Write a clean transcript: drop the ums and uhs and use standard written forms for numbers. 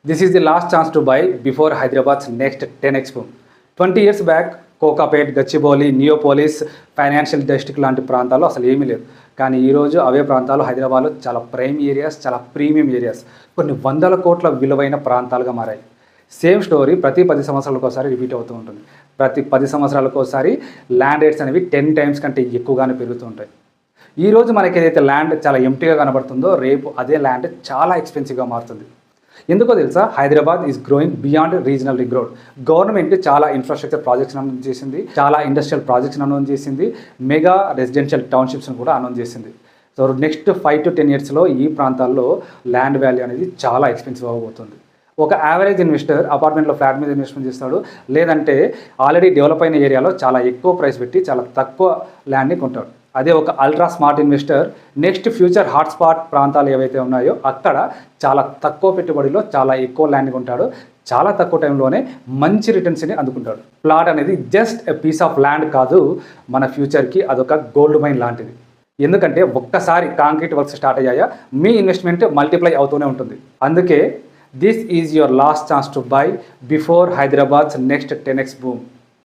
This is the last chance to buy before Hyderabad's next 10x boom. 20 years back, Kokapet, Gachibowli, Neopolis, financial district లాంటి ప్రాంతాల్లో అసలు ఏమీ లేదు. కానీ ఈరోజు అవే ప్రాంతాలు హైదరాబాద్లో చాలా ప్రైమ్ ఏరియాస్, చాలా ప్రీమియం ఏరియాస్, కొన్ని వందల కోట్ల విలువైన ప్రాంతాలుగా మారాయి. సేమ్ స్టోరీ ప్రతి 10 సంవత్సరాలకు ఒకసారి రిపీట్ అవుతూ ఉంటుంది. ప్రతి 10 సంవత్సరాలకు ఒకసారి ల్యాండ్ రేట్స్ అనేవి 10 టైమ్స్ కంటే ఎక్కువగానే పెరుగుతూ ఉంటాయి. ఈరోజు మనకి ఏదైతే ల్యాండ్ చాలా ఎంటీగా కనబడుతుందో, రేపు అదే ల్యాండ్ చాలా ఎక్స్పెన్సివ్గా మారుతుంది. ఎందుకో తెలుసా? Hyderabad is growing beyond regional ring road. Government చాలా ఇన్ఫ్రాస్ట్రక్చర్ ప్రాజెక్ట్స్ అనౌన్స్ చేసింది, చాలా ఇండస్ట్రియల్ ప్రాజెక్ట్స్ అనౌన్స్ చేసింది, మెగా రెసిడెన్షియల్ టౌన్షిప్స్ని కూడా అనౌన్స్ చేసింది. సో నెక్స్ట్ 5 to 10 yearsలో ఈ ప్రాంతాల్లో ల్యాండ్ వాల్యూ అనేది చాలా ఎక్స్పెన్సివ్ అవ్వబోతుంది. ఒక యావరేజ్ ఇన్వెస్టర్ అపార్ట్మెంట్లో ఫ్లాట్ మీద ఇన్వెస్ట్మెంట్ చేస్తాడు, లేదంటే ఆల్రెడీ డెవలప్ అయిన ఏరియాలో చాలా ఎక్కువ ప్రైస్ పెట్టి చాలా తక్కువ ల్యాండ్ని కొంటాడు. అదే ఒక ultra smart investor next future hotspot ప్రాంతాలు ఏవైతే ఉన్నాయో అక్కడ చాలా తక్కువ పెట్టుబడిలో చాలా ఎక్కువ ల్యాండ్ కొంటాడు, చాలా తక్కువ టైంలోనే మంచి రిటర్న్స్ని అందుకుంటాడు. ప్లాట్ అనేది just a piece of land కాదు, మన ఫ్యూచర్కి అదొక గోల్డ్ మైన్ లాంటిది. ఎందుకంటే ఒక్కసారి కాంక్రీట్ వర్క్స్ స్టార్ట్ అయ్యాయా మీ ఇన్వెస్ట్మెంట్ మల్టిప్లై అవుతూనే ఉంటుంది. అందుకే this is your last chance to buy before Hyderabad's next 10x boom.